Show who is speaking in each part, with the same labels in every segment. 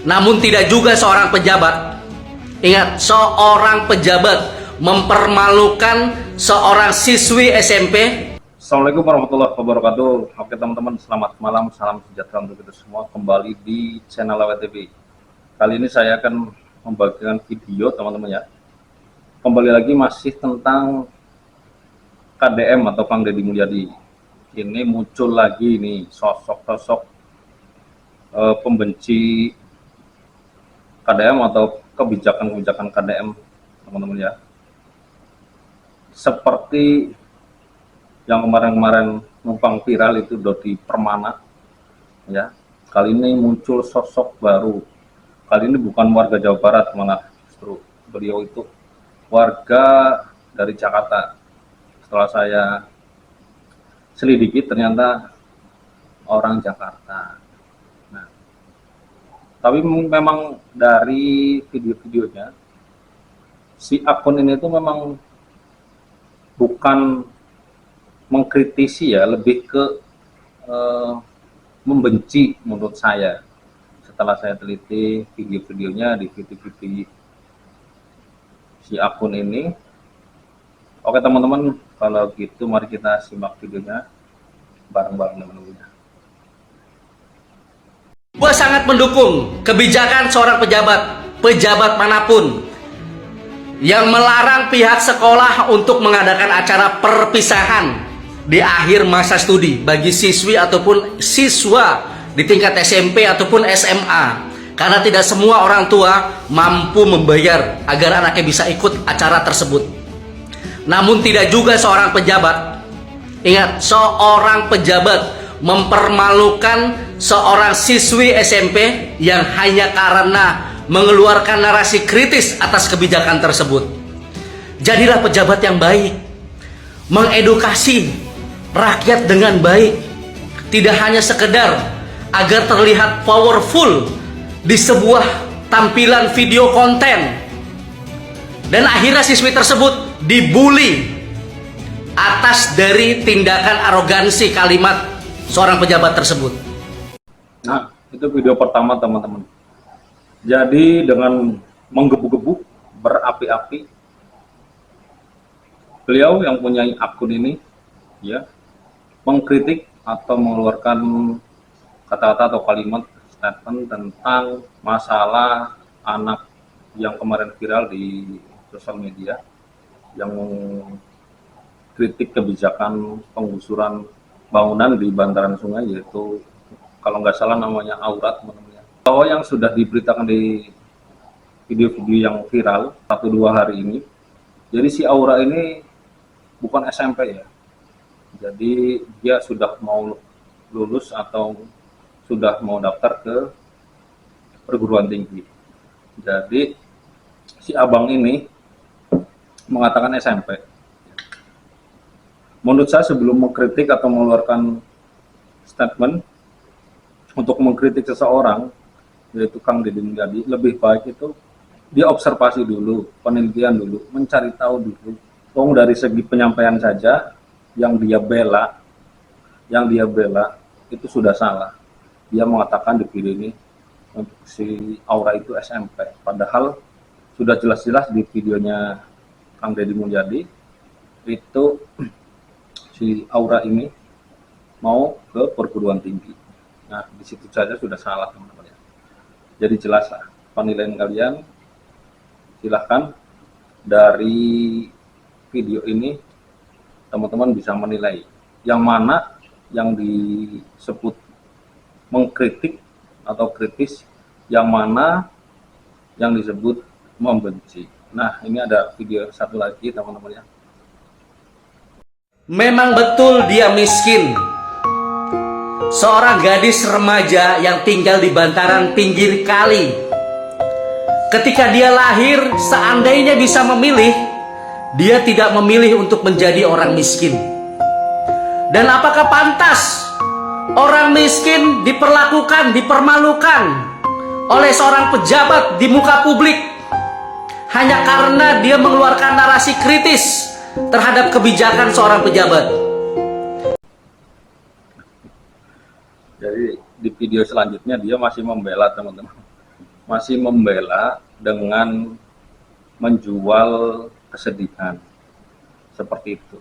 Speaker 1: namun tidak juga seorang pejabat. Ingat, seorang pejabat mempermalukan seorang siswi SMP.
Speaker 2: Assalamualaikum warahmatullahi wabarakatuh. Oke teman-teman, selamat malam, salam sejahtera untuk kita semua. Kembali di channel Lawet TV. Kali ini saya akan membagikan video teman-teman ya. Kembali lagi masih tentang KDM atau Kang Deddy Mulyadi. Ini muncul lagi nih sosok-sosok pembenci KDM atau kebijakan-kebijakan KDM teman-teman ya. Seperti yang kemarin-kemarin numpang viral itu Dodi Permana ya, kali ini muncul sosok baru. Kali ini bukan warga Jawa Barat, malah justru beliau itu warga dari Jakarta. Setelah saya selidiki ternyata orang Jakarta. Nah, tapi memang dari video-videonya si akun ini tuh memang bukan mengkritisi ya, lebih ke membenci menurut saya. Setelah saya teliti video-videonya di video-video si akun ini. Oke teman-teman, kalau gitu mari kita simak videonya bareng-bareng teman-teman.
Speaker 1: Gue sangat mendukung kebijakan seorang pejabat manapun yang melarang pihak sekolah untuk mengadakan acara perpisahan di akhir masa studi bagi siswi ataupun siswa di tingkat SMP ataupun SMA, karena tidak semua orang tua mampu membayar agar anaknya bisa ikut acara tersebut. Namun tidak juga seorang pejabat, ingat, seorang pejabat mempermalukan seorang siswi SMP yang hanya karena mengeluarkan narasi kritis atas kebijakan tersebut. Jadilah pejabat yang baik, mengedukasi rakyat dengan baik, tidak hanya sekedar agar terlihat powerful di sebuah tampilan video konten, dan akhirnya siswi tersebut dibully atas dari tindakan arogansi kalimat seorang pejabat tersebut.
Speaker 2: Nah, itu video pertama teman-teman. Jadi dengan menggebu-gebu, berapi-api, beliau yang punya akun ini ya mengkritik atau mengeluarkan kata-kata atau kalimat statement tentang masalah anak yang kemarin viral di sosial media, yang kritik kebijakan penggusuran bangunan di bantaran sungai, yaitu kalau nggak salah namanya Aura teman-teman. Bahwa yang sudah diberitakan di video-video yang viral 1-2 hari ini, jadi si Aura ini bukan SMP ya, jadi dia sudah mau lulus atau sudah mau daftar ke perguruan tinggi. Jadi si abang ini mengatakan SMP. Menurut saya sebelum mengkritik atau mengeluarkan statement untuk mengkritik seseorang, yaitu Kang Deddy Mulyadi, lebih baik itu dia observasi dulu, penelitian dulu, mencari tahu dulu. Dari segi penyampaian saja yang dia bela itu sudah salah. Dia mengatakan di video ini untuk si Aura itu SMP, padahal sudah jelas-jelas di videonya Kang Deddy Mulyadi itu si Aura ini mau ke perguruan tinggi. Nah, di situ saja sudah salah teman-teman ya. Jadi jelas lah penilaian kalian. Silahkan dari video ini teman-teman bisa menilai yang mana yang disebut mengkritik atau kritis, yang mana yang disebut membenci. Nah, ini ada video satu lagi teman-teman ya.
Speaker 1: Memang betul dia miskin, seorang gadis remaja yang tinggal di bantaran pinggir kali. Ketika dia lahir, seandainya bisa memilih, dia tidak memilih untuk menjadi orang miskin. Dan apakah pantas orang miskin dipermalukan oleh seorang pejabat di muka publik hanya karena dia mengeluarkan narasi kritis terhadap kebijakan seorang pejabat?
Speaker 2: Jadi di video selanjutnya dia masih membela teman-teman. masih membela dengan menjual kesedihan. Seperti itu.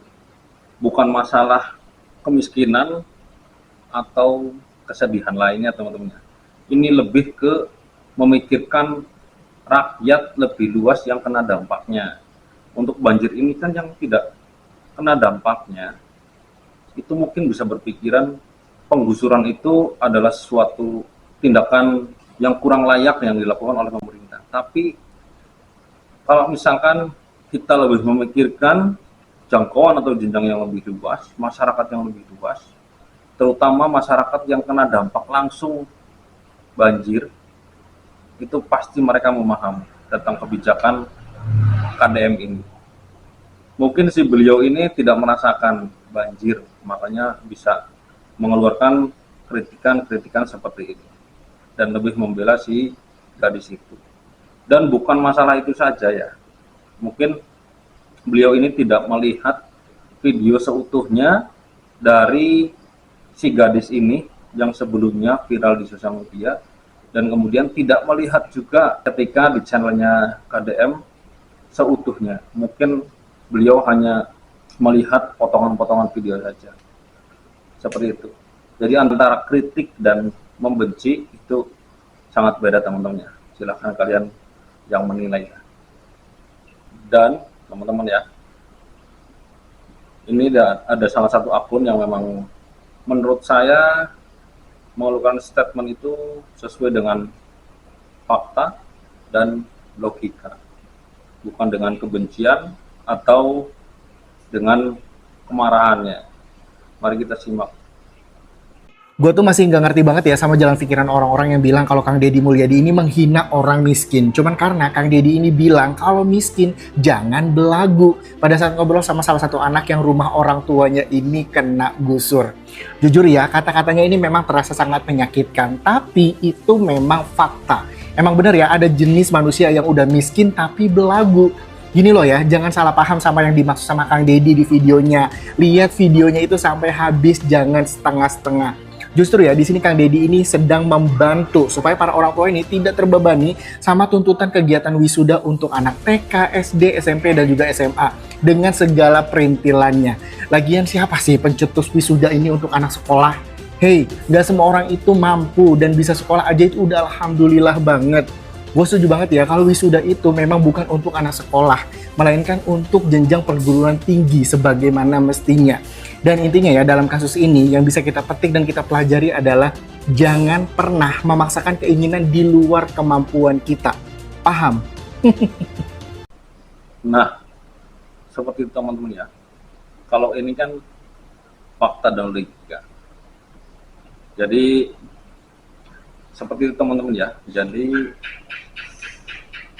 Speaker 2: Bukan masalah kemiskinan atau kesedihan lainnya, teman-teman. Ini lebih ke memikirkan rakyat lebih luas yang kena dampaknya. Untuk banjir ini kan yang tidak kena dampaknya, itu mungkin bisa berpikiran penggusuran itu adalah suatu tindakan yang kurang layak yang dilakukan oleh pemerintah. Tapi kalau misalkan kita lebih memikirkan jangkauan atau jenjang yang lebih luas, masyarakat yang lebih luas, terutama masyarakat yang kena dampak langsung banjir, itu pasti mereka memahami tentang kebijakan KDM ini. Mungkin si beliau ini tidak merasakan banjir, makanya bisa mengeluarkan kritikan-kritikan seperti ini dan lebih membela si gadis itu. Dan bukan masalah itu saja ya, mungkin beliau ini tidak melihat video seutuhnya dari si gadis ini yang sebelumnya viral di sosial media, dan kemudian tidak melihat juga ketika di channelnya KDM seutuhnya. Mungkin beliau hanya melihat potongan-potongan video saja. Seperti itu. Jadi antara kritik dan membenci itu sangat beda, teman-teman ya. Silahkan kalian yang menilai. Dan teman-teman ya, ini ada salah satu akun yang memang menurut saya mengeluarkan statement itu sesuai dengan fakta dan logika, bukan dengan kebencian atau dengan kemarahannya. Mari kita simak.
Speaker 3: Gue tuh masih nggak ngerti banget ya sama jalan pikiran orang-orang yang bilang kalau Kang Deddy Mulyadi ini menghina orang miskin. Cuman karena Kang Deddy ini bilang kalau miskin jangan belagu. Pada saat ngobrol sama salah satu anak yang rumah orang tuanya ini kena gusur. Jujur ya, kata-katanya ini memang terasa sangat menyakitkan. Tapi itu memang fakta. Emang bener ya, ada jenis manusia yang udah miskin tapi belagu. Gini loh ya, jangan salah paham sama yang dimaksud sama Kang Deddy di videonya. Lihat videonya itu sampai habis, jangan setengah-setengah. Justru ya, di sini Kang Deddy ini sedang membantu supaya para orang tua ini tidak terbebani sama tuntutan kegiatan wisuda untuk anak TK, SD, SMP, dan juga SMA dengan segala perintilannya. Lagian siapa sih pencetus wisuda ini untuk anak sekolah? Hey, nggak semua orang itu mampu dan bisa sekolah aja itu udah alhamdulillah banget. Gue setuju banget ya kalau wisuda itu memang bukan untuk anak sekolah, melainkan untuk jenjang perguruan tinggi sebagaimana mestinya. Dan intinya ya, dalam kasus ini yang bisa kita petik dan kita pelajari adalah jangan pernah memaksakan keinginan di luar kemampuan kita. Paham?
Speaker 2: Nah, seperti itu teman-teman ya. Kalau ini kan fakta dan logika. Jadi seperti itu teman-teman ya. Jadi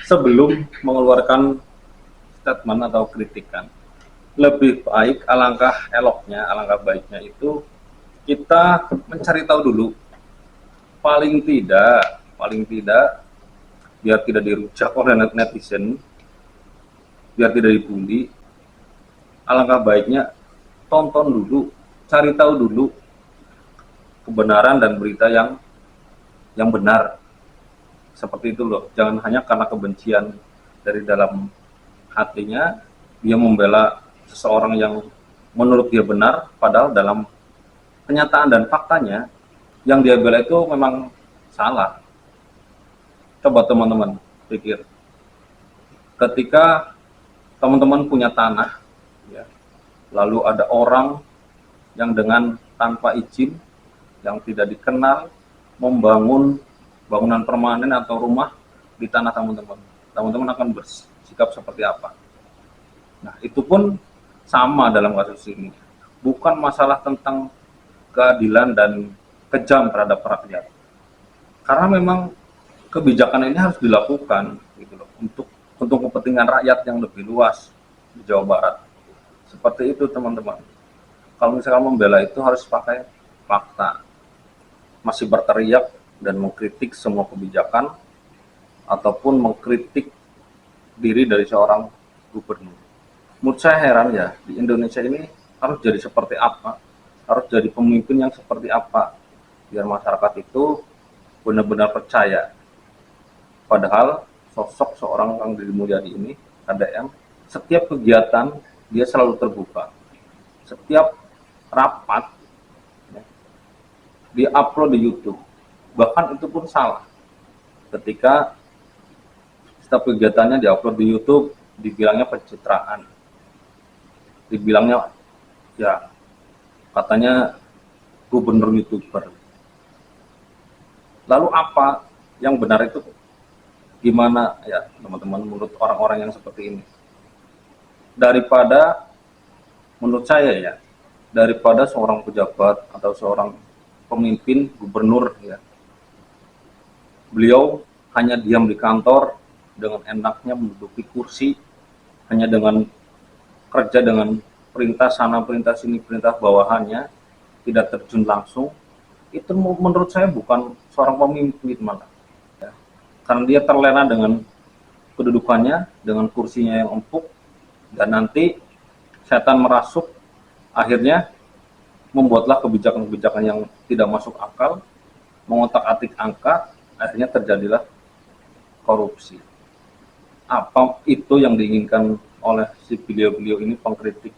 Speaker 2: sebelum mengeluarkan statement atau kritikan, lebih baik alangkah eloknya, alangkah baiknya itu kita mencari tahu dulu. Paling tidak biar tidak dirujak oleh netizen, biar tidak dibully, alangkah baiknya tonton dulu, cari tahu dulu kebenaran dan berita yang benar. Seperti itu loh, jangan hanya karena kebencian dari dalam hatinya dia membela seseorang yang menurut dia benar, padahal dalam kenyataan dan faktanya yang dia bela itu memang salah. Coba teman-teman pikir, ketika teman-teman punya tanah ya, lalu ada orang yang dengan tanpa izin, yang tidak dikenal, membangun bangunan permanen atau rumah di tanah teman-teman akan bersikap seperti apa? Nah, itu pun sama dalam kasus ini. Bukan masalah tentang keadilan dan kejam terhadap rakyat. Karena memang kebijakan ini harus dilakukan gitu loh, untuk kepentingan rakyat yang lebih luas di Jawa Barat. Seperti itu teman-teman. Kalau misalkan membela itu harus pakai fakta. Masih berteriak dan mengkritik semua kebijakan ataupun mengkritik diri dari seorang gubernur. Menurut saya heran ya, di Indonesia ini harus jadi seperti apa, harus jadi pemimpin yang seperti apa, biar masyarakat itu benar-benar percaya Padahal sosok seorang Kang Deddy Mulyadi ini, KDM, setiap kegiatan dia selalu terbuka. Setiap rapat ya, dia upload di YouTube. Bahkan itu pun salah. Ketika setiap kegiatannya diupload di YouTube, dibilangnya pencitraan. Dibilangnya ya katanya gubernur YouTuber. Lalu apa yang benar itu gimana ya teman-teman menurut orang-orang yang seperti ini? Daripada menurut saya ya, daripada seorang pejabat atau seorang pemimpin gubernur ya, beliau hanya diam di kantor dengan enaknya menduduki kursi, hanya dengan kerja dengan perintah sana perintah sini perintah bawahannya, tidak terjun langsung, itu menurut saya bukan seorang pemimpin malah ya. Karena dia terlena dengan kedudukannya, dengan kursinya yang empuk, dan nanti setan merasuk, akhirnya membuatlah kebijakan-kebijakan yang tidak masuk akal, mengotak-atik angka, akhirnya terjadilah korupsi. Apa itu yang diinginkan oleh si beliau-beliau ini pengkritik?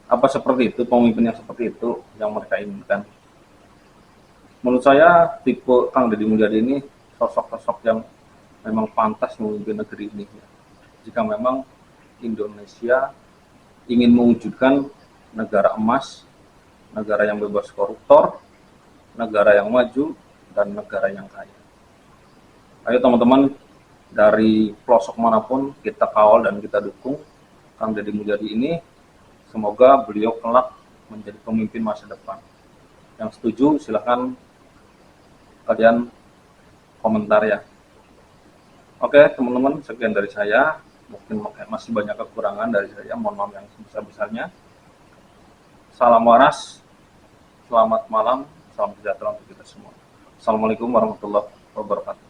Speaker 2: Apa seperti itu pemimpin yang seperti itu yang mereka inginkan? Menurut saya tipe Kang Deddy Mulyadi ini sosok-sosok yang memang pantas memimpin negeri ini. Jika memang Indonesia ingin mewujudkan negara emas, negara yang bebas koruptor, negara yang maju, dan negara yang kaya. Ayo teman-teman, dari pelosok manapun kita kawal dan kita dukung Kang Deddy Mulyadi ini. Semoga beliau kelak menjadi pemimpin masa depan. Yang setuju silahkan kalian komentar ya. Oke teman-teman, sekian dari saya. Mungkin masih banyak kekurangan dari saya, mohon maaf yang sebesar-besarnya. Salam waras, selamat malam, salam sejahtera untuk kita semua. Assalamualaikum warahmatullahi wabarakatuh.